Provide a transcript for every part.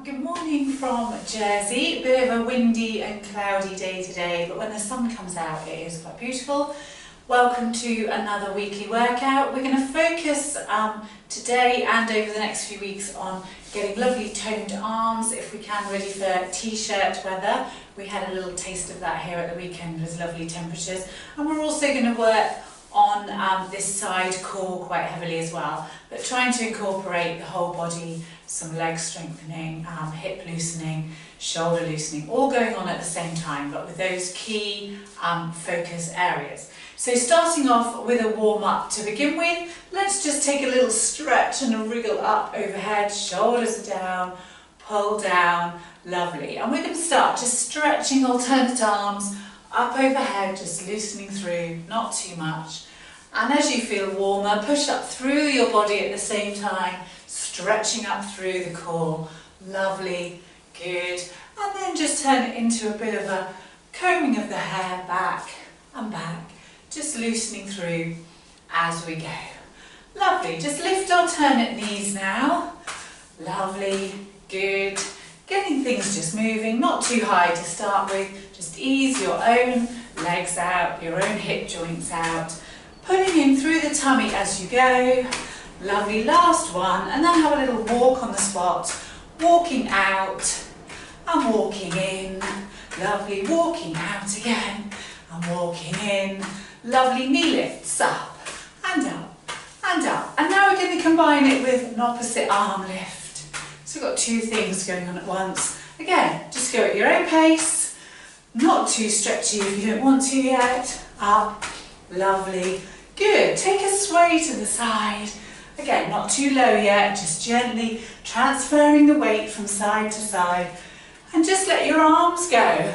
Good morning from Jersey. A bit of a windy and cloudy day today, but when the sun comes out it is quite beautiful. Welcome to another weekly workout. We're going to focus today and over the next few weeks on getting lovely toned arms, if we can, ready for t-shirt weather. We had a little taste of that here at the weekend with lovely temperatures, and we're also going to work on this side core quite heavily as well, but trying to incorporate the whole body, some leg strengthening, hip loosening, shoulder loosening, all going on at the same time, but with those key focus areas. So starting off with a warm-up to begin with, let's just take a little stretch and a wriggle up overhead, shoulders down, pull down, lovely. And we're going to start just stretching alternate arms up overhead, just loosening through, not too much. And as you feel warmer, push up through your body at the same time, stretching up through the core. Lovely, good. And then just turn it into a bit of a combing of the hair back and back, just loosening through as we go. Lovely, just lift alternate knees now. Lovely, good. Getting things just moving, not too high to start with, just ease your own legs out, your own hip joints out, pulling in through the tummy as you go. Lovely, last one, and then have a little walk on the spot, walking out and walking in. Lovely, walking out again and walking in. Lovely, knee lifts up and up and up. And now we're going to combine it with an opposite arm lift. So we've got two things going on at once. Again, just go at your own pace, not too stretchy if you don't want to yet. Up, lovely, good. Take a sway to the side. Again, not too low yet, just gently transferring the weight from side to side. And just let your arms go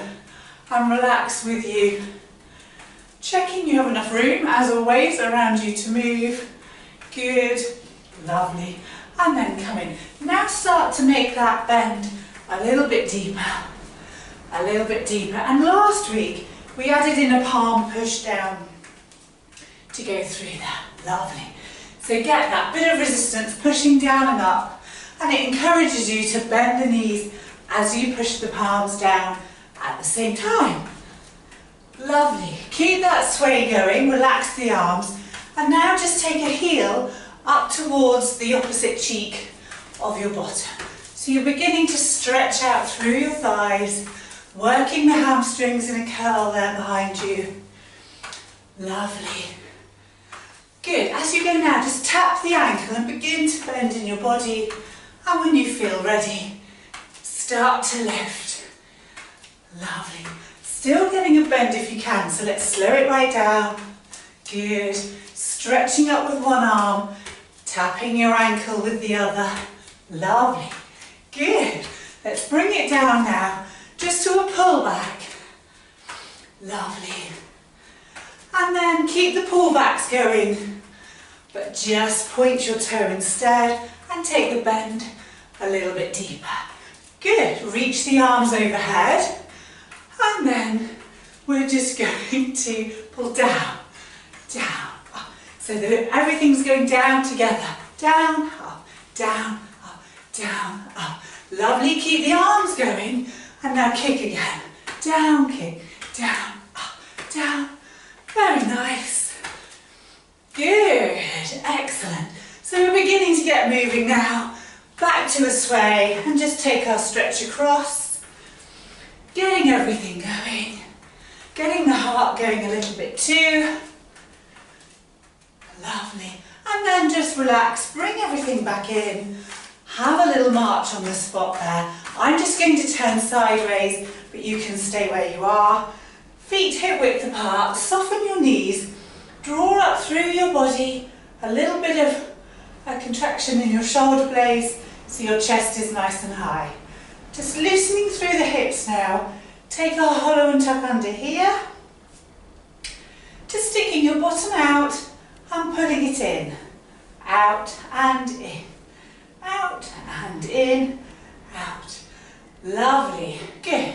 and relax with you. Checking you have enough room, as always, around you to move. Good, lovely. And then come in. Now start to make that bend a little bit deeper, a little bit deeper. And last week we added in a palm push down to go through that. Lovely. So get that bit of resistance pushing down and up, and it encourages you to bend the knees as you push the palms down at the same time. Lovely. Keep that sway going, relax the arms, and now just take a heel up towards the opposite cheek of your bottom. So you're beginning to stretch out through your thighs, working the hamstrings in a curl there behind you. Lovely. Good. As you go now, just tap the ankle and begin to bend in your body. And when you feel ready, start to lift. Lovely. Still getting a bend if you can, so let's slow it right down. Good. Stretching up with one arm, tapping your ankle with the other. Lovely. Good. Let's bring it down now, just to a pull back. Lovely. And then keep the pullbacks going, but just point your toe instead and take the bend a little bit deeper. Good. Reach the arms overhead, and then we're just going to pull down, down, up. So that everything's going down together. Down, up, down, up, down, up. Lovely. Keep the arms going, and now kick again. Down, kick, down, up, down. Very nice. Good. Excellent. So we're beginning to get moving now. Back to a sway, and just take our stretch across. Getting everything going. Getting the heart going a little bit too. Lovely. And then just relax. Bring everything back in. Have a little march on the spot there. I'm just going to turn sideways, but you can stay where you are. Feet hip width apart, soften your knees, draw up through your body, a little bit of a contraction in your shoulder blades so your chest is nice and high. Just loosening through the hips now. Take our hollow and tuck under here. Just sticking your bottom out and pulling it in. Out and in. Out and in. Out. Lovely. Good.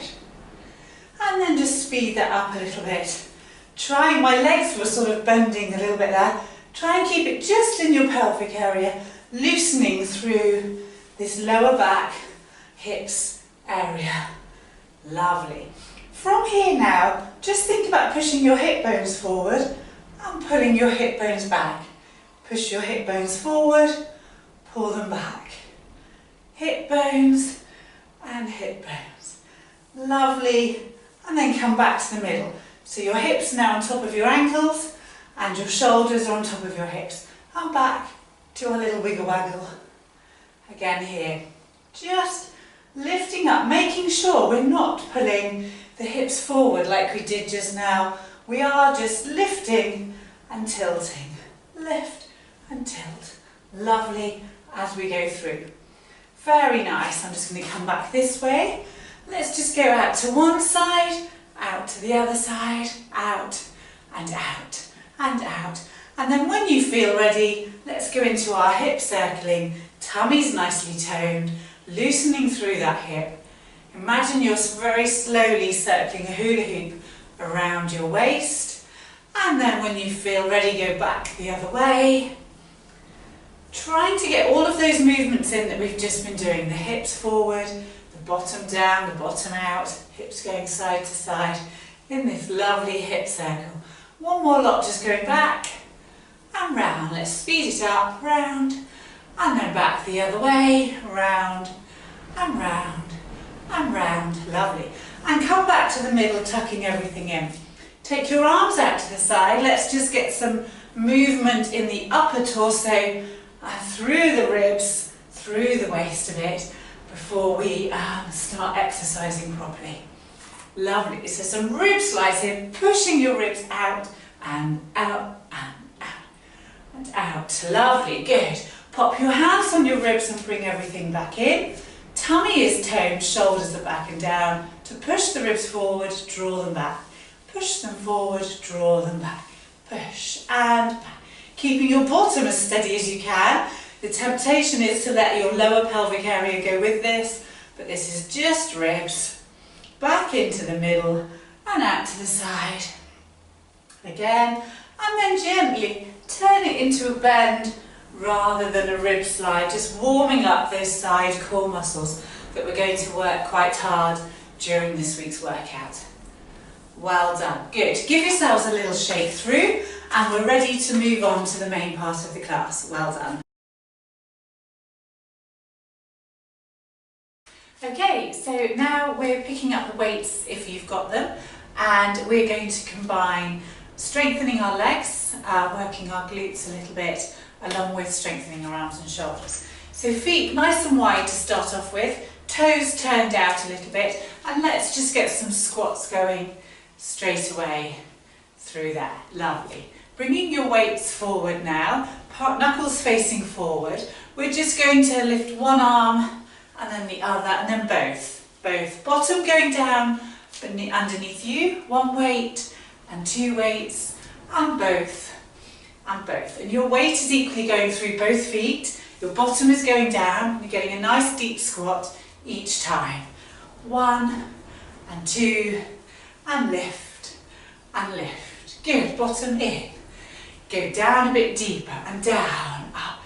And then just speed that up a little bit. Trying, my legs were sort of bending a little bit there. Try and keep it just in your pelvic area, loosening through this lower back, hips area. Lovely. From here now, just think about pushing your hip bones forward and pulling your hip bones back. Push your hip bones forward, pull them back. Hip bones and hip bones. Lovely. And then come back to the middle. So your hips now on top of your ankles and your shoulders are on top of your hips. And back to a little wiggle waggle. Again here. Just lifting up, making sure we're not pulling the hips forward like we did just now. We are just lifting and tilting. Lift and tilt. Lovely as we go through. Very nice. I'm just going to come back this way. Let's just go out to one side, out to the other side, out and out and out. And then when you feel ready, let's go into our hip circling. Tummy's nicely toned, loosening through that hip. Imagine you're very slowly circling a hula hoop around your waist. And then when you feel ready, go back the other way. Trying to get all of those movements in that we've just been doing. The hips forward, the bottom down, the bottom out, hips going side to side in this lovely hip circle. One more lot, just going back and round. Let's speed it up, round and then back the other way, round and round and round. Lovely. And come back to the middle, tucking everything in. Take your arms out to the side. Let's just get some movement in the upper torso, through the ribs, through the waist a bit before we start exercising properly. Lovely. So some rib slice here, pushing your ribs out and out and out and out. Lovely. Good. Pop your hands on your ribs and bring everything back in. Tummy is toned, shoulders are back and down. To push the ribs forward, draw them back. Push them forward, draw them back. Push and back. Keeping your bottom as steady as you can. The temptation is to let your lower pelvic area go with this, but this is just ribs. Back into the middle and out to the side. Again, and then gently turn it into a bend rather than a rib slide, just warming up those side core muscles that we're going to work quite hard during this week's workout. Well done. Good. Give yourselves a little shake through and we're ready to move on to the main part of the class. Well done. Okay, so now we're picking up the weights if you've got them, and we're going to combine strengthening our legs, working our glutes a little bit, along with strengthening our arms and shoulders. So feet nice and wide to start off with, toes turned out a little bit, and let's just get some squats going straight away through there. Lovely. Bringing your weights forward now, knuckles facing forward. We're just going to lift one arm and then the other, and then both. Bottom going down underneath you, one weight and two weights, and both, and both. And your weight is equally going through both feet. Your bottom is going down, you're getting a nice deep squat each time. One and two, and lift, and lift. Good, bottom in. Go down a bit deeper, and down, up,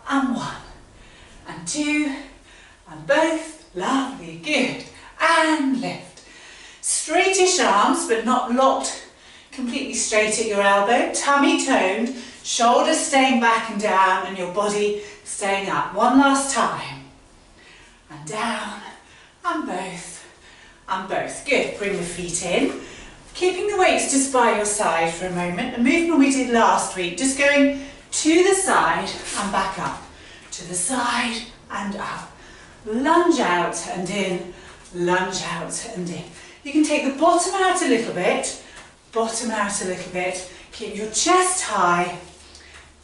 and one, and two, and both. Lovely, good. And lift. Straightish arms, but not locked completely straight at your elbow. Tummy toned, shoulders staying back and down, and your body staying up. One last time. And down, and both, and both. Good. Bring the feet in. Keeping the weights just by your side for a moment. A movement we did last week, just going to the side and back up. To the side and up. Lunge out and in, lunge out and in. You can take the bottom out a little bit, bottom out a little bit. Keep your chest high,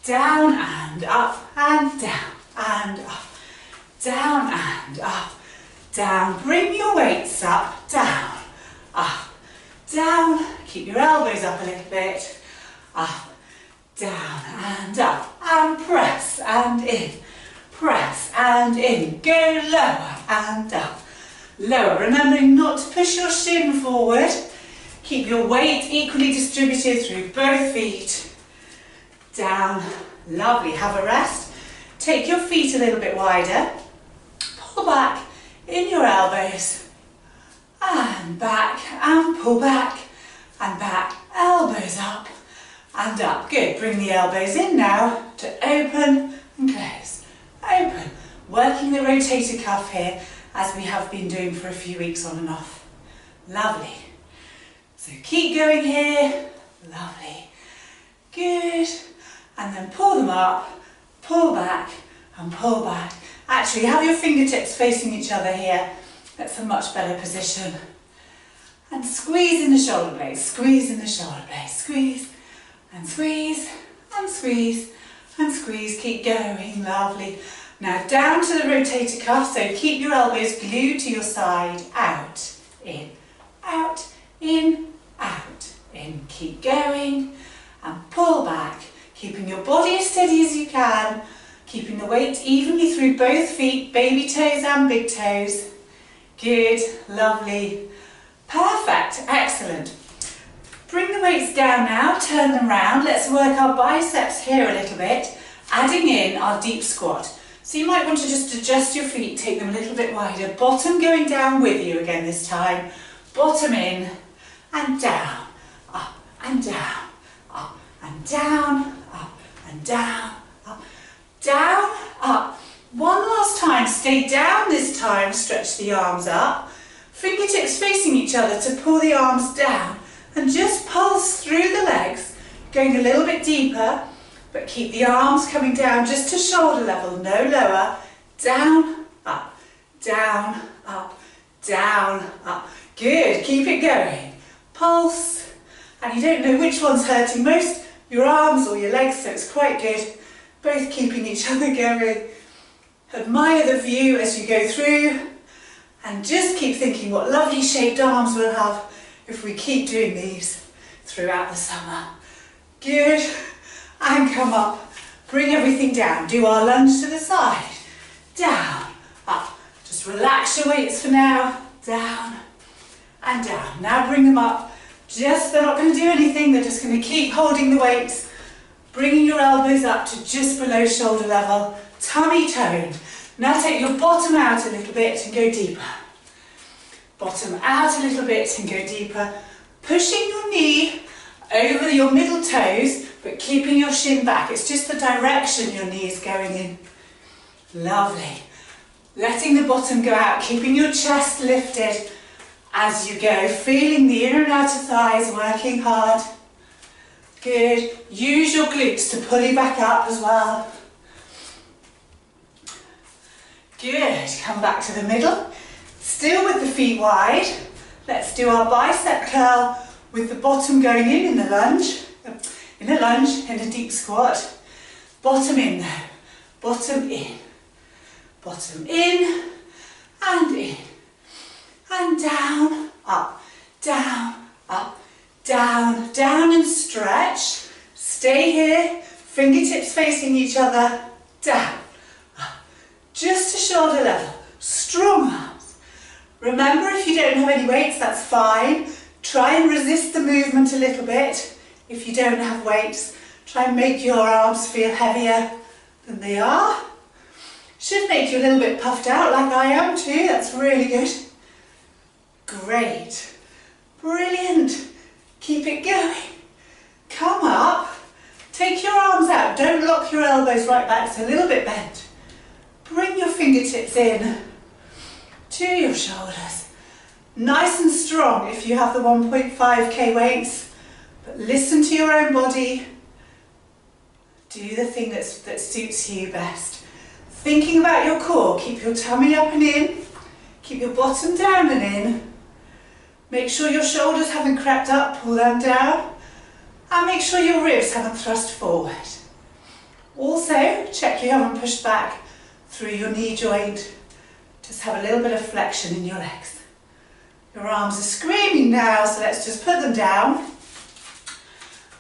down and up and down and up, down and up, down. Bring your weights up, down, up, down. Keep your elbows up a little bit, up, down and up, and press and in. Press and in, go lower and up, lower, remembering not to push your shin forward. Keep your weight equally distributed through both feet, down, lovely, have a rest. Take your feet a little bit wider, pull pull back in your elbows. And back and pull back and back. Elbows up and up. Good. Bring the elbows in now to open and close. Open. Working the rotator cuff here as we have been doing for a few weeks on and off. Lovely. So keep going here. Lovely. Good. And then pull them up, pull back and pull back. Actually, have your fingertips facing each other here. That's a much better position. And squeeze in the shoulder blades, squeeze in the shoulder blades, squeeze and squeeze and squeeze and squeeze. Keep going, lovely. Now down to the rotator cuff, so keep your elbows glued to your side. Out, in, out, in, out, in. Keep going and pull back, keeping your body as steady as you can, keeping the weight evenly through both feet, baby toes and big toes. Good, lovely, perfect, excellent. Bring the weights down now, turn them round. Let's work our biceps here a little bit, adding in our deep squat. So you might want to just adjust your feet, take them a little bit wider. Bottom going down with you again this time. Bottom in and down, up and down, up and down, up and down, up, down, up. One last time, stay down this time, stretch the arms up. Fingertips facing each other to pull the arms down and just pulse through the legs, going a little bit deeper. But keep the arms coming down just to shoulder level, no lower. Down, up, down, up, down, up. Good, keep it going. Pulse. And you don't know which one's hurting most, your arms or your legs, so it's quite good. Both keeping each other going. Admire the view as you go through. And just keep thinking what lovely shaped arms we'll have if we keep doing these throughout the summer. Good. And come up, bring everything down. Do our lunge to the side, down, up. Just relax your weights for now, down and down. Now bring them up. They're not going to do anything, they're just going to keep holding the weights, bringing your elbows up to just below shoulder level, tummy toned. Now take your bottom out a little bit and go deeper. Bottom out a little bit and go deeper. Pushing your knee over your middle toes, but keeping your shin back. It's just the direction your knee is going in. Lovely. Letting the bottom go out, keeping your chest lifted as you go, feeling the inner and outer thighs working hard. Good. Use your glutes to pull you back up as well. Good. Come back to the middle. Still with the feet wide. Let's do our bicep curl with the bottom going in the lunge. In a lunge, in a deep squat. Bottom in though. Bottom in. Bottom in and in. And down, up, down, up, down, down and stretch. Stay here, fingertips facing each other, down, up. Just to shoulder level, strong arms. Remember, if you don't have any weights, that's fine. Try and resist the movement a little bit. If you don't have weights, try and make your arms feel heavier than they are. Should make you a little bit puffed out like I am too, that's really good. Great, brilliant, keep it going. Come up, take your arms out, don't lock your elbows right back, it's a little bit bent. Bring your fingertips in to your shoulders. Nice and strong if you have the 1.5k weights. But listen to your own body. Do the thing that suits you best. Thinking about your core, keep your tummy up and in. Keep your bottom down and in. Make sure your shoulders haven't crept up, pull them down. And make sure your ribs haven't thrust forward. Also, check you haven't pushed back through your knee joint. Just have a little bit of flexion in your legs. Your arms are screaming now, so let's just put them down.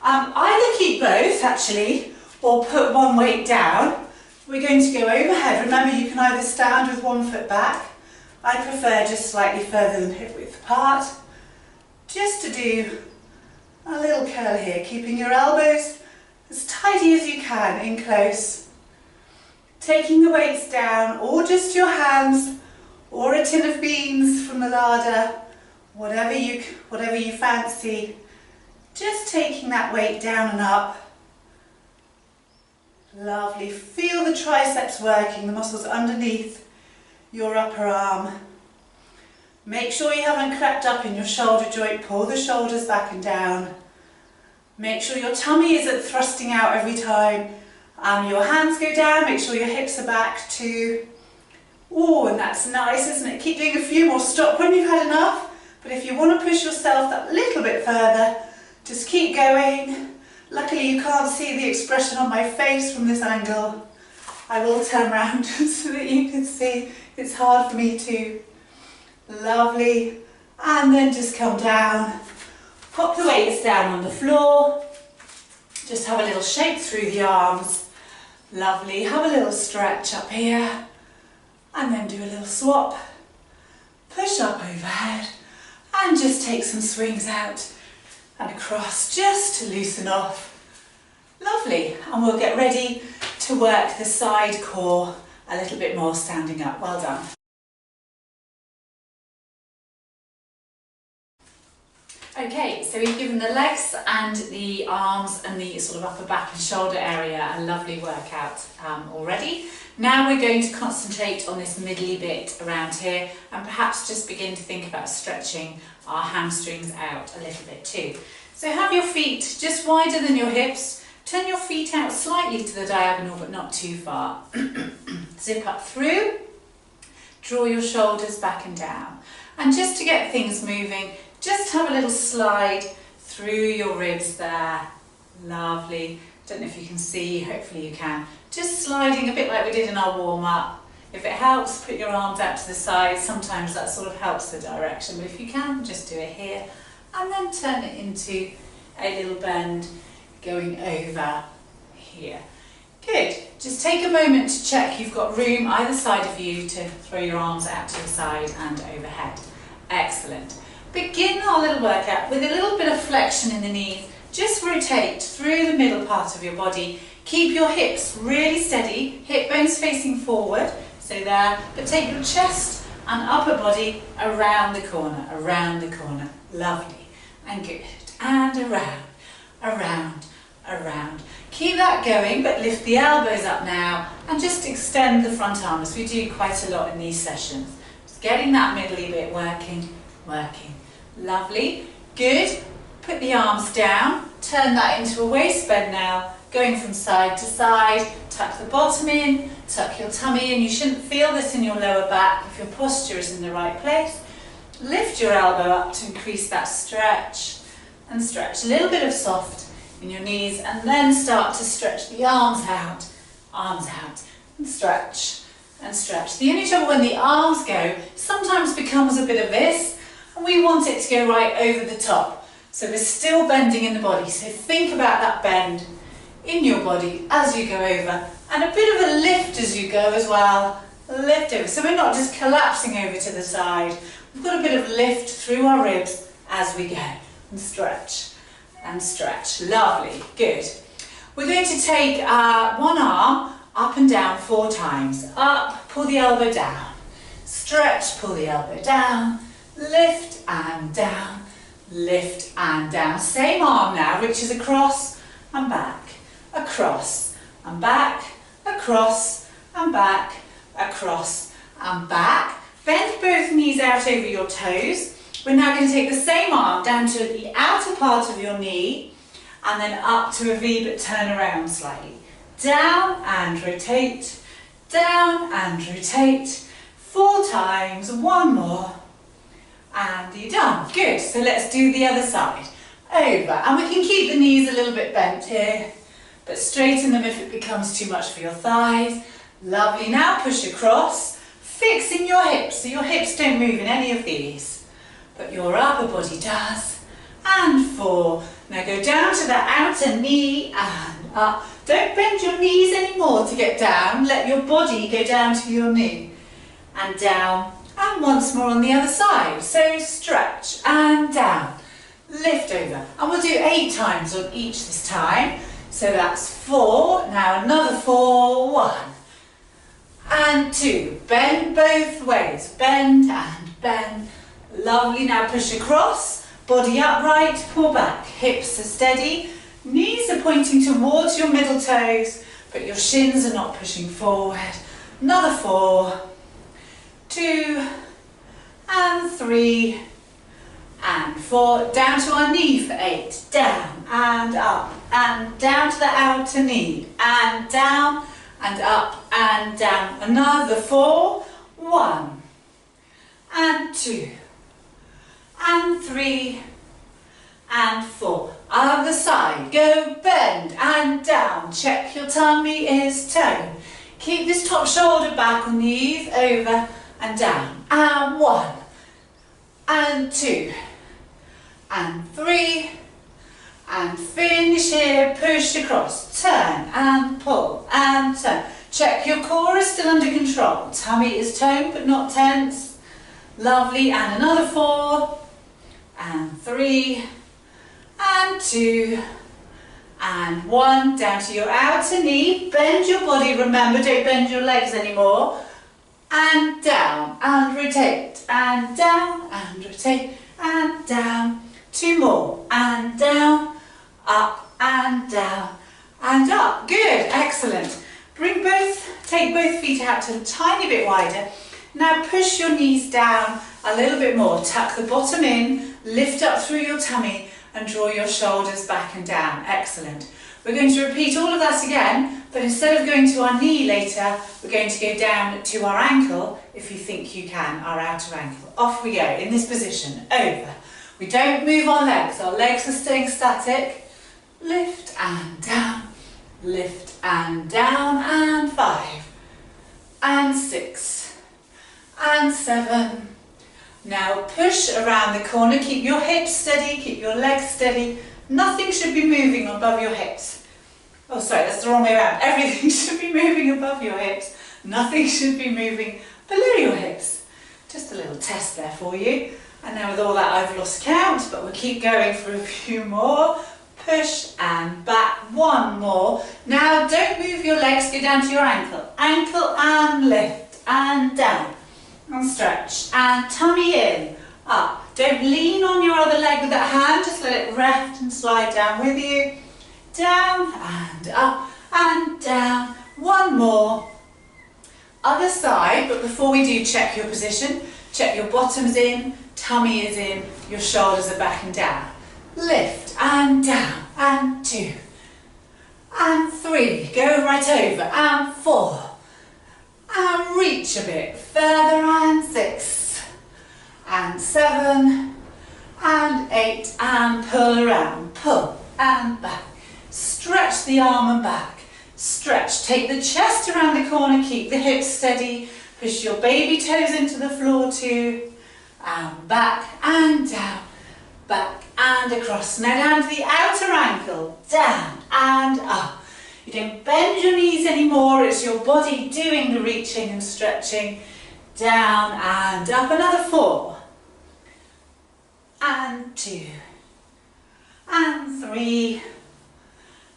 Either keep both actually, or put one weight down. We're going to go overhead. Remember, you can either stand with one foot back. I prefer just slightly further than hip width apart. Just to do a little curl here, keeping your elbows as tidy as you can, in close. Taking the weights down, or just your hands or a tin of beans from the larder, whatever you fancy. Just taking that weight down and up. Lovely. Feel the triceps working, the muscles underneath your upper arm. Make sure you haven't crept up in your shoulder joint. Pull the shoulders back and down. Make sure your tummy isn't thrusting out every time your hands go down. Make sure your hips are back too. Oh, and that's nice, isn't it? Keep doing a few more. Stop when you've had enough. But if you want to push yourself that little bit further, just keep going. Luckily you can't see the expression on my face from this angle. I will turn around so that you can see. It's hard for me to. Lovely. And then just come down. Pop the weights down on the floor. Just have a little shake through the arms. Lovely. Have a little stretch up here. And then do a little swap. Push up overhead. And just take some swings out and across just to loosen off. Lovely. And we'll get ready to work the side core a little bit more standing up. Well done. Okay, so we've given the legs and the arms and the sort of upper back and shoulder area a lovely workout already. Now we're going to concentrate on this middly bit around here and perhaps just begin to think about stretching our hamstrings out a little bit too. So have your feet just wider than your hips. Turn your feet out slightly to the diagonal but not too far. Zip up through. Draw your shoulders back and down. And just to get things moving, just have a little slide through your ribs there. Lovely. Don't know if you can see, hopefully you can. Just sliding a bit like we did in our warm-up. If it helps, put your arms out to the side. Sometimes that sort of helps the direction, but if you can, just do it here. And then turn it into a little bend going over here. Good. Just take a moment to check you've got room either side of you to throw your arms out to the side and overhead. Excellent. Begin our little workout with a little bit of flexion in the knees. Just rotate through the middle part of your body. Keep your hips really steady, hip bones facing forward, so there, but take your chest and upper body around the corner, lovely, and good, and around, around, around. Keep that going, but lift the elbows up now, and just extend the front arm, as we do quite a lot in these sessions. Just getting that middly bit working, lovely, good. Put the arms down, turn that into a waist bend now, going from side to side, tuck the bottom in, tuck your tummy in. You shouldn't feel this in your lower back if your posture is in the right place. Lift your elbow up to increase that stretch, and stretch. A little bit of soft in your knees, and then start to stretch the arms out, and stretch, and stretch. The only trouble when the arms go sometimes becomes a bit of this, and we want it to go right over the top. So we're still bending in the body, so think about that bend in your body as you go over, and a bit of a lift as you go as well, lift over, so we're not just collapsing over to the side, we've got a bit of lift through our ribs as we go, and stretch, lovely, good. We're going to take one arm up and down 4 times, up, pull the elbow down, stretch, pull the elbow down, lift and down, lift and down. Same arm now, reaches across and back, across and back, across and back, across and back. Bend both knees out over your toes. We're now going to take the same arm down to the outer part of your knee and then up to a V, but turn around slightly. Down and rotate, down and rotate. 4 times, 1 more. And you're done. Good. So let's do the other side. Over. And we can keep the knees a little bit bent here, but straighten them if it becomes too much for your thighs. Lovely. Now push across, fixing your hips, so your hips don't move in any of these, but your upper body does. And 4. Now go down to the outer knee and up. Don't bend your knees anymore to get down. Let your body go down to your knee. And down. And once more on the other side. So stretch and down, lift over. And we'll do 8 times on each this time. So that's 4. Now another 4. 1. and 2. Bend both ways. Bend and bend. Lovely. Now push across. Body upright. Pull back. Hips are steady. Knees are pointing towards your middle toes, but your shins are not pushing forward. Another 4, 2, and 3, and 4. Down to our knee for 8. Down and up and down to the outer knee. And down and up and down. Another 4. 1, and 2, and 3, and 4. Other side. Go bend and down. Check your tummy is toned. Keep this top shoulder back on knees, over and down. And 1, and 2, and 3, and finish here. Push across. Turn and pull and turn. Check your core is still under control. Tummy is toned but not tense. Lovely. And another 4, and 3, and 2, and 1. Down to your outer knee. Bend your body. Remember, don't bend your legs anymore. And down and rotate. And down and rotate. And down. 2 more. And down. Up and down. And up. Good. Excellent. Take both feet out to a tiny bit wider. Now push your knees down a little bit more. Tuck the bottom in. Lift up through your tummy. And draw your shoulders back and down. Excellent. We're going to repeat all of that again, but instead of going to our knee later, we're going to go down to our ankle, if you think you can, our outer ankle. Off we go, in this position, over. We don't move our legs are staying static. Lift and down, and 5, and 6, and 7. Now push around the corner, keep your hips steady, keep your legs steady. Nothing should be moving above your hips. Oh sorry, that's the wrong way around. Everything should be moving above your hips. Nothing should be moving below your hips. Just a little test there for you. And now with all that I've lost count, but we'll keep going for a few more. Push and back, 1 more. Now don't move your legs, go down to your ankle. Ankle and lift and down. And stretch and tummy in, up. Don't lean on your other leg with that hand, just let it rest and slide down with you. Down and up and down. 1 more. Other side, but before we do, check your position. Check your bottom's in, tummy is in, your shoulders are back and down. Lift and down, and 2, and 3. Go right over, and 4. And reach a bit further, and 6, and 7, and 8, and pull around, pull and back. Stretch the arm and back. Stretch, take the chest around the corner, keep the hips steady, push your baby toes into the floor too, and back and down, back and across. Now down to the outer ankle, down and up. You don't bend your knees anymore, it's your body doing the reaching and stretching. Down and up, another 4, and 2, and 3,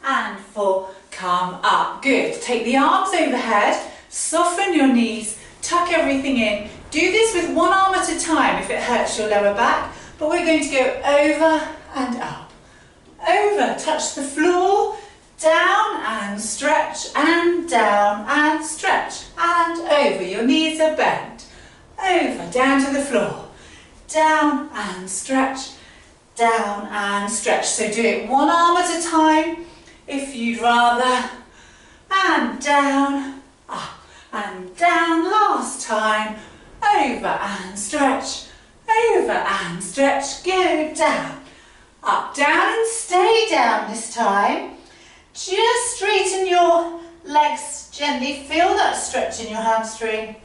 and 4. Come up, good. Take the arms overhead, soften your knees, tuck everything in. Do this with 1 arm at a time if it hurts your lower back, but we're going to go over and up. Over, touch the floor, down and stretch, and down and stretch, and over. Your knees are bent. Over, down to the floor, down and stretch, down and stretch. So do it 1 arm at a time if you'd rather, and down, up and down. Last time, over and stretch, over and stretch. Go down, up, down, and stay down this time. Just straighten your legs gently, feel that stretch in your hamstring.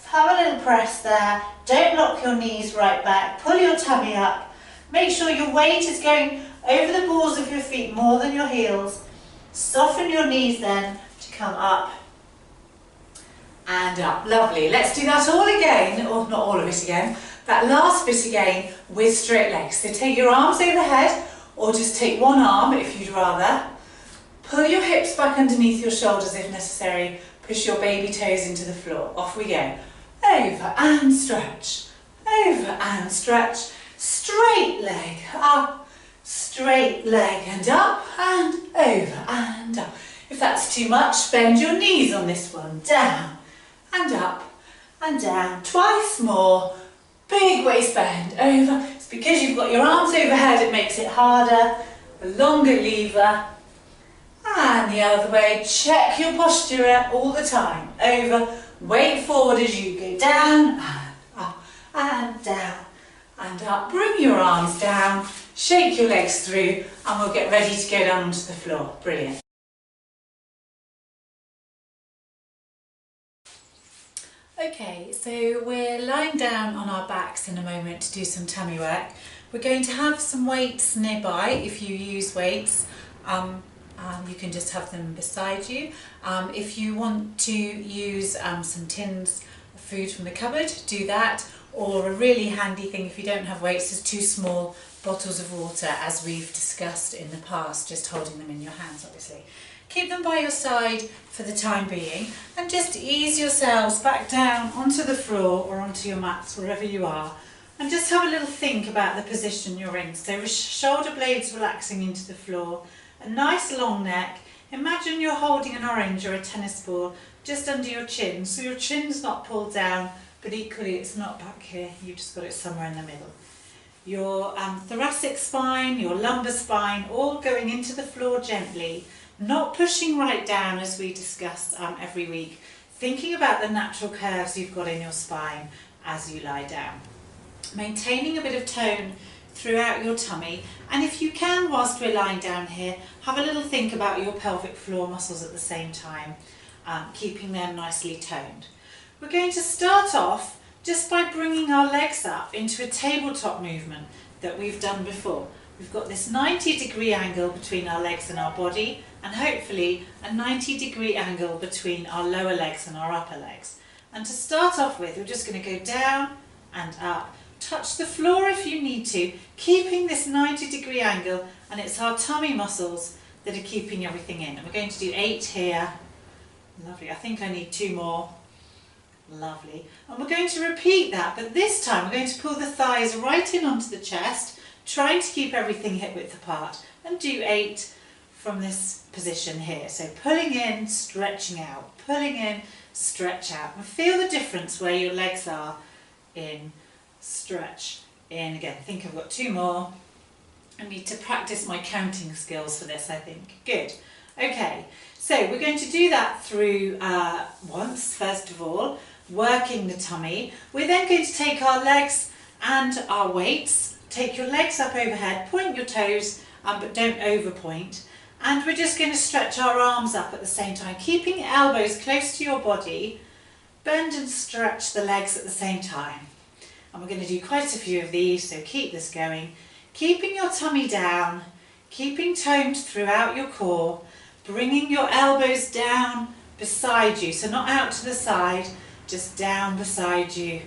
Have a little press there. Don't lock your knees right back. Pull your tummy up. Make sure your weight is going over the balls of your feet more than your heels. Soften your knees then to come up and up. Lovely. Let's do that all again, or not all of it again. That last bit again with straight legs. So take your arms overhead, or just take 1 arm if you'd rather. Pull your hips back underneath your shoulders if necessary. Push your baby toes into the floor. Off we go. Over and stretch. Over and stretch. Straight leg up. Straight leg and up and over and up. If that's too much, bend your knees on this one. Down and up and down. Twice more. Big waist bend. Over. It's because you've got your arms overhead, it makes it harder. A longer lever. And the other way. Check your posture all the time. Over. Weight forward as you go down and up and down and up. Bring your arms down. Shake your legs through and we'll get ready to go down onto the floor. Brilliant. Okay, so we're lying down on our backs in a moment to do some tummy work. We're going to have some weights nearby. If you use weights, you can just have them beside you. If you want to use some tins of food from the cupboard, do that. Or a really handy thing if you don't have weights is 2 small bottles of water, as we've discussed in the past, just holding them in your hands obviously. Keep them by your side for the time being and just ease yourselves back down onto the floor or onto your mats, wherever you are, and just have a little think about the position you're in. So with shoulder blades relaxing into the floor, a nice long neck. Imagine you're holding an orange or a tennis ball just under your chin, so your chin's not pulled down, but equally it's not back here, you've just got it somewhere in the middle. Your thoracic spine, your lumbar spine, all going into the floor gently, not pushing right down as we discussed every week, thinking about the natural curves you've got in your spine as you lie down. Maintaining a bit of tone throughout your tummy, and if you can, whilst we're lying down here, have a little think about your pelvic floor muscles at the same time, keeping them nicely toned. We're going to start off just by bringing our legs up into a tabletop movement that we've done before. We've got this 90-degree angle between our legs and our body, and hopefully a 90-degree angle between our lower legs and our upper legs. And to start off with, we're just going to go down and up. Touch the floor if you need to, keeping this 90-degree angle, and it's our tummy muscles that are keeping everything in. And we're going to do 8 here. Lovely. I think I need 2 more. Lovely. And we're going to repeat that, but this time we're going to pull the thighs right in onto the chest, trying to keep everything hip width apart, and do 8 from this position here. So pulling in, stretching out, pulling in, stretch out, and feel the difference where your legs are in, stretch, in. Again, I think I've got 2 more. I need to practice my counting skills for this, I think. Good. Okay, so we're going to do that through once, first of all, working the tummy. We're then going to take our legs and our weights. Take your legs up overhead, point your toes, but don't over point. And we're just going to stretch our arms up at the same time, keeping elbows close to your body. Bend and stretch the legs at the same time. And we're going to do quite a few of these, so keep this going. Keeping your tummy down, keeping toned throughout your core, bringing your elbows down beside you, so not out to the side, just down beside you.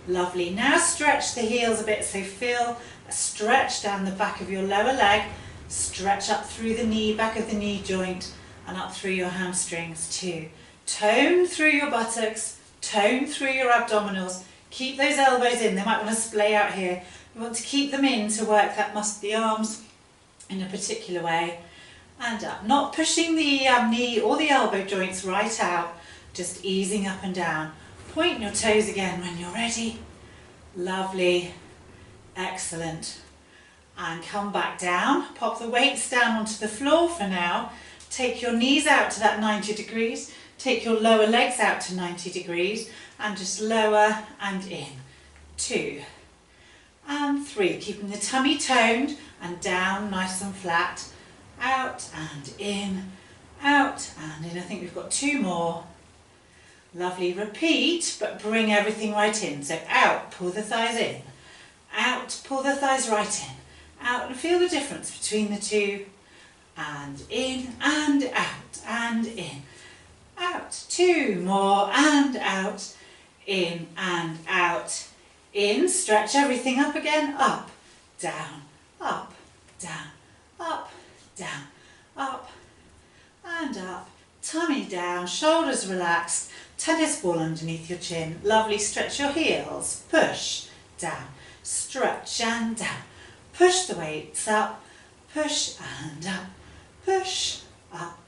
Lovely. Now stretch the heels a bit, so feel a stretch down the back of your lower leg, stretch up through the knee, back of the knee joint, and up through your hamstrings too. Tone through your buttocks, tone through your abdominals, keep those elbows in. They might want to splay out here. You want to keep them in to work that the arms in a particular way. And up, not pushing the knee or the elbow joints right out, just easing up and down. Point your toes again when you're ready. Lovely, excellent. And come back down, pop the weights down onto the floor for now. Take your knees out to that 90 degrees, take your lower legs out to 90 degrees, and just lower and in. 2 and 3, keeping the tummy toned and down nice and flat. Out and in, out and in. I think we've got 2 more. Lovely. Repeat, but bring everything right in. So out, pull the thighs in. Out, pull the thighs right in. Out, and feel the difference between the 2. And in and out and in. Out. 2 more and out. In and out. In. Stretch everything up again. Up, down, up, down, up, down, up and up. tummy down, shoulders relaxed, tennis ball underneath your chin. Lovely, stretch your heels, push, down, stretch and down. Push the weights up, push and up, push, up,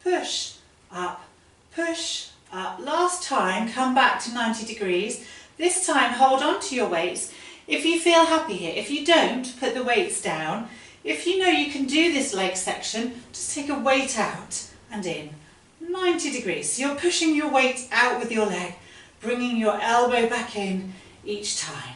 push, up, push, up. Last time, come back to 90 degrees. This time, hold on to your weights if you feel happy here. If you don't, put the weights down. If you know you can do this leg section, just take a weight out and in. 90 degrees. So you're pushing your weight out with your leg, bringing your elbow back in each time.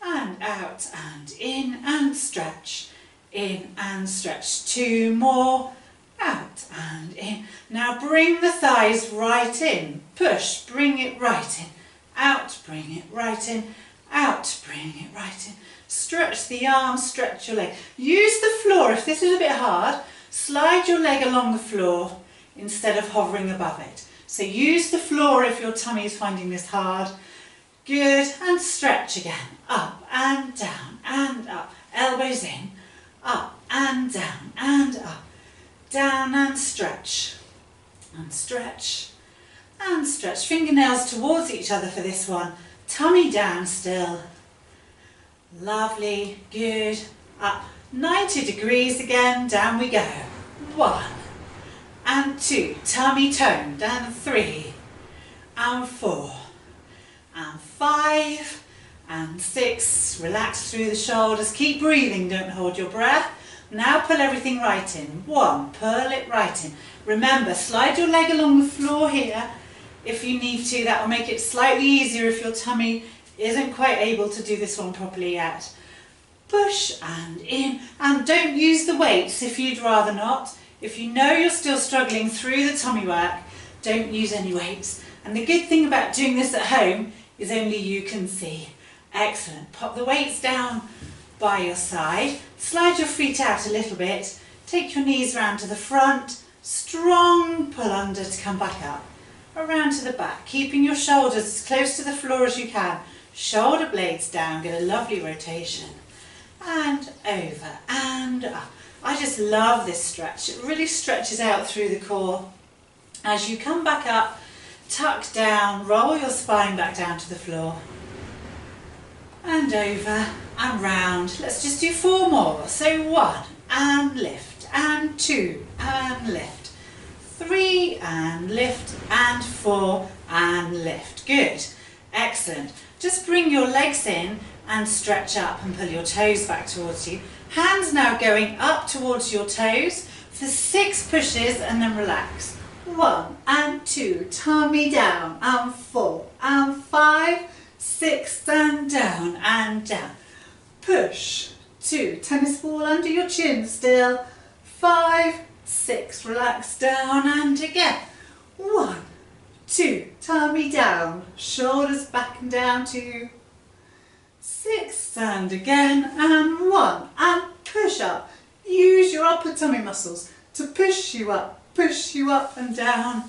And out and in and stretch. In and stretch. 2 more. Out and in. Now bring the thighs right in. Push, bring it right in. Out, bring it right in. Out, bring it right in. Stretch the arms, stretch your leg. Use the floor. If this is a bit hard, slide your leg along the floor instead of hovering above it. So use the floor if your tummy is finding this hard. Good, and stretch again. Up and down and up. Elbows in. Up and down and up. Down and stretch. And stretch. And stretch. Fingernails towards each other for this one. Tummy down still. Lovely, good. Up 90 degrees again, down we go. 1 and 2, tummy toned, and 3 and 4 and 5 and 6. Relax through the shoulders, keep breathing, don't hold your breath. Now pull everything right in. 1, pull it right in. Remember, slide your leg along the floor here if you need to. That will make it slightly easier if your tummy isn't quite able to do this one properly yet. Push and in, and don't use the weights if you'd rather not. If you know you're still struggling through the tummy work, don't use any weights. And the good thing about doing this at home is only you can see. Excellent. Pop the weights down by your side, slide your feet out a little bit, take your knees round to the front, strong pull under to come back up, around to the back, keeping your shoulders as close to the floor as you can. Shoulder blades down, get a lovely rotation. And over and up. I just love this stretch. It really stretches out through the core. As you come back up, tuck down, roll your spine back down to the floor. And over and round. Let's just do 4 more. So 1 and lift, and 2 and lift, 3 and lift, and 4 and lift. Good. Excellent. Just bring your legs in and stretch up and pull your toes back towards you. Hands now going up towards your toes for 6 pushes and then relax. 1 and 2, tummy down, and 4 and 5, 6 and down and down. Push, 2, tennis ball under your chin still, 5, 6, relax down and again. 1, 2, tummy down, shoulders back and down, 2, 6 and again, and 1, and push up. Use your upper tummy muscles to push you up and down.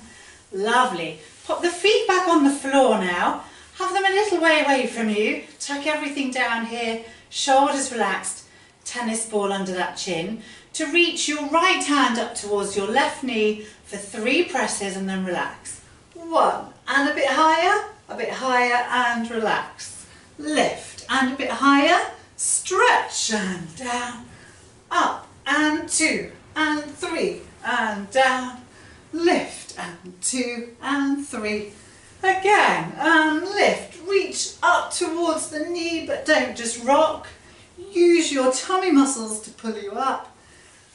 Lovely. Pop the feet back on the floor now. Have them a little way away from you. Tuck everything down here, shoulders relaxed, tennis ball under that chin. To reach your right hand up towards your left knee for 3 presses and then relax. 1 and a bit higher and relax. Lift and a bit higher, stretch and down, up and 2 and 3 and down, lift and 2 and 3, again and lift, reach up towards the knee but don't just rock, use your tummy muscles to pull you up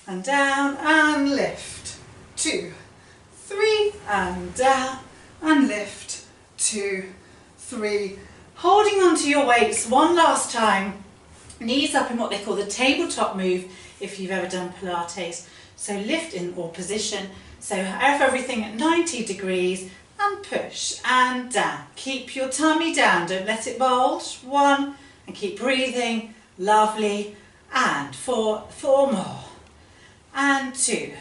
and down and lift, 2, 3 and down and lift, 2, 3, holding onto your weights one last time, knees up in what they call the tabletop move if you've ever done Pilates. So lift in all position, so have everything at 90 degrees and push and down. Keep your tummy down, don't let it bulge. 1 and keep breathing, lovely, and 4 more, and 2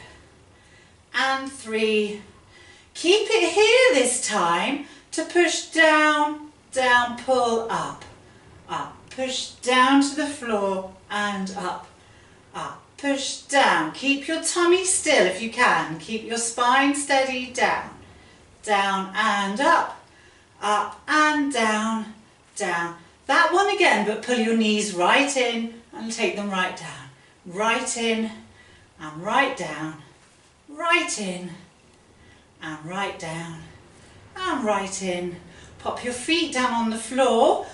and 3. Keep it here this time to push down, down, pull up, up, push down to the floor and up, up, push, down. Keep your tummy still if you can. Keep your spine steady, down. Down and up and down, down. That one again, but pull your knees right in and take them right down. Right in and right down, right in and right down and right in. Pop your feet down on the floor,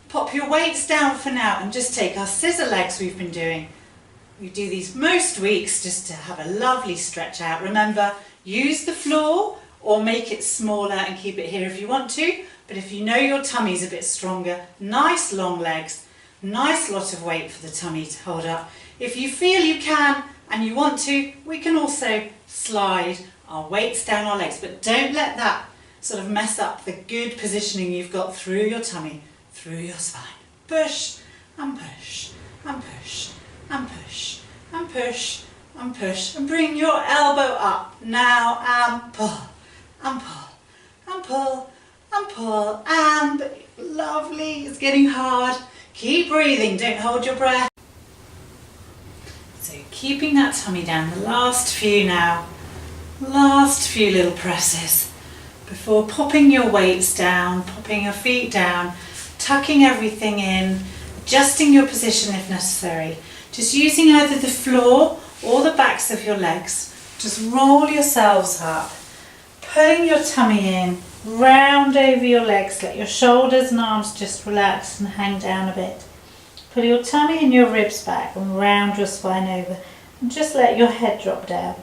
pop your weights down for now and just take our scissor legs we've been doing. We do these most weeks just to have a lovely stretch out. Remember, use the floor or make it smaller and keep it here if you want to. But if you know your tummy's a bit stronger, nice long legs, nice lot of weight for the tummy to hold up. If you feel you can and you want to, we can also slide our weights down our legs, but don't let that sort of mess up the good positioning you've got through your tummy, through your spine. Push and push and push and push and push and push and bring your elbow up now and pull and pull and pull and pull and lovely. It's getting hard. Keep breathing, don't hold your breath. So keeping that tummy down, the last few now, last few little presses before popping your weights down, popping your feet down, tucking everything in, adjusting your position if necessary. Just using either the floor or the backs of your legs. Just roll yourselves up, pulling your tummy in, round over your legs, let your shoulders and arms just relax and hang down a bit. Pull your tummy and your ribs back and round your spine over and just let your head drop down.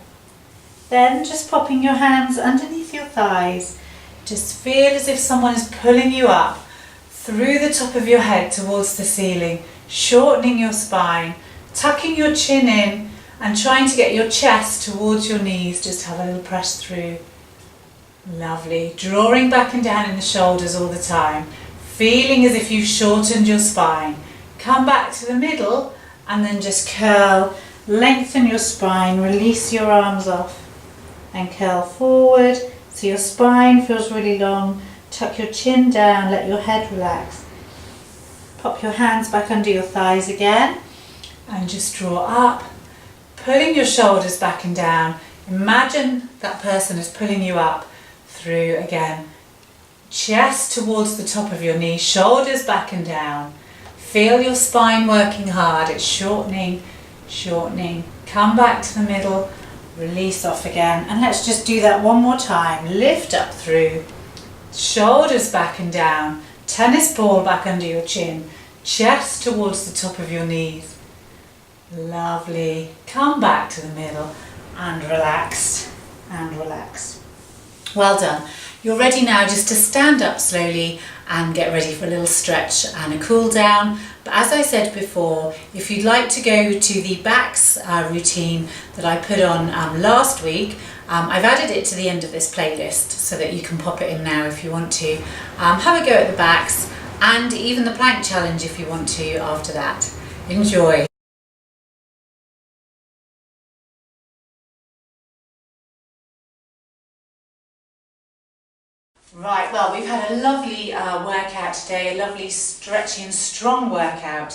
Then just popping your hands underneath your thighs. Just feel as if someone is pulling you up through the top of your head towards the ceiling, shortening your spine, tucking your chin in and trying to get your chest towards your knees. Just have a little press through. Lovely. Drawing back and down in the shoulders all the time, feeling as if you've shortened your spine. Come back to the middle and then just curl, lengthen your spine, release your arms off and curl forward so your spine feels really long. Tuck your chin down, let your head relax. Pop your hands back under your thighs again and just draw up, pulling your shoulders back and down. Imagine that person is pulling you up through again. Chest towards the top of your knee, shoulders back and down. Feel your spine working hard, it's shortening, shortening. Come back to the middle, release off again. And let's just do that one more time. Lift up through, shoulders back and down, tennis ball back under your chin, chest towards the top of your knees. Lovely. Come back to the middle and relax and relax. Well done. You're ready now just to stand up slowly and get ready for a little stretch and a cool down. But as I said before, if you'd like to go to the backs routine that I put on last week, I've added it to the end of this playlist so that you can pop it in now if you want to. Have a go at the backs and even the plank challenge if you want to after that. Enjoy. Right, well, we've had a lovely workout today, a lovely stretchy and strong workout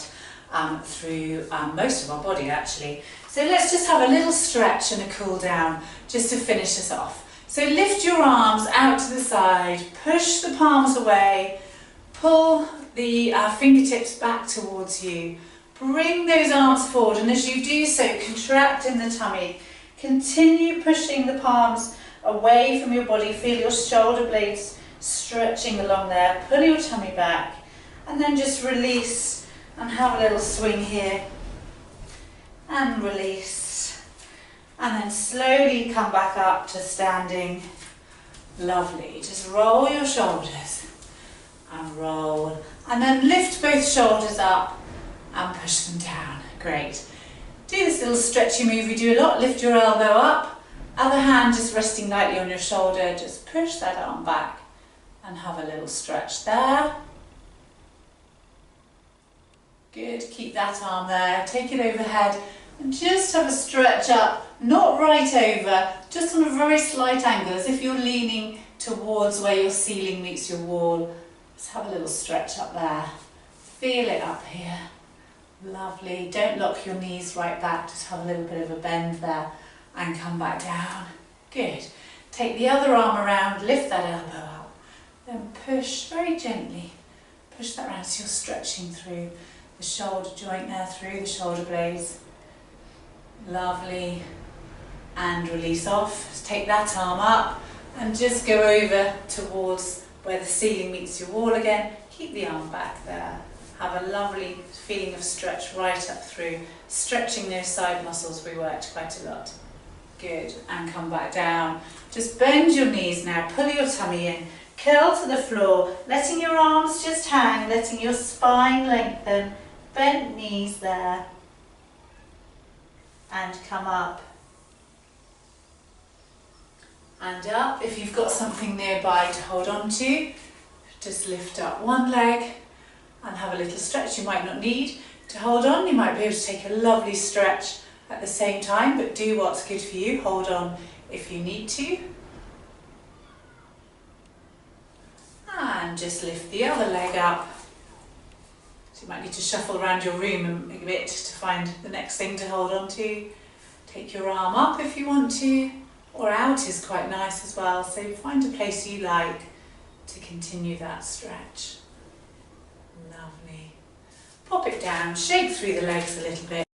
through most of our body actually. So let's just have a little stretch and a cool down just to finish us off. So lift your arms out to the side, push the palms away, pull the fingertips back towards you, bring those arms forward, and as you do so, contract in the tummy. Continue pushing the palms away from your body, feel your shoulder blades stretching along there, pull your tummy back and then just release and have a little swing here and release and then slowly come back up to standing. Lovely. Just roll your shoulders and roll and then lift both shoulders up and push them down. Great. Do this little stretchy move we do a lot. Lift your elbow up, other hand just resting lightly on your shoulder, just push that arm back and have a little stretch there. Good, keep that arm there, take it overhead and just have a stretch up, not right over, just on a very slight angle as if you're leaning towards where your ceiling meets your wall. Just have a little stretch up there, feel it up here, Lovely. Don't lock your knees right back, just have a little bit of a bend there and come back down. Good. Take the other arm around, lift that elbow up, then push very gently. Push that around so you're stretching through the shoulder joint there, through the shoulder blades. Lovely. And release off. Just take that arm up and just go over towards where the ceiling meets your wall again. Keep the arm back there. Have a lovely feeling of stretch right up through, stretching those side muscles we worked quite a lot. Good, and come back down. Just bend your knees now, pull your tummy in, curl to the floor, letting your arms just hang, letting your spine lengthen, bent knees there, and come up. And up. If you've got something nearby to hold on to, just lift up one leg and have a little stretch. You might not need to hold on, you might be able to take a lovely stretch at the same time, but do what's good for you. Hold on if you need to. And just lift the other leg up. So you might need to shuffle around your room a bit to find the next thing to hold on to. Take your arm up if you want to, or out is quite nice as well. So find a place you like to continue that stretch. Lovely. Pop it down, shake through the legs a little bit.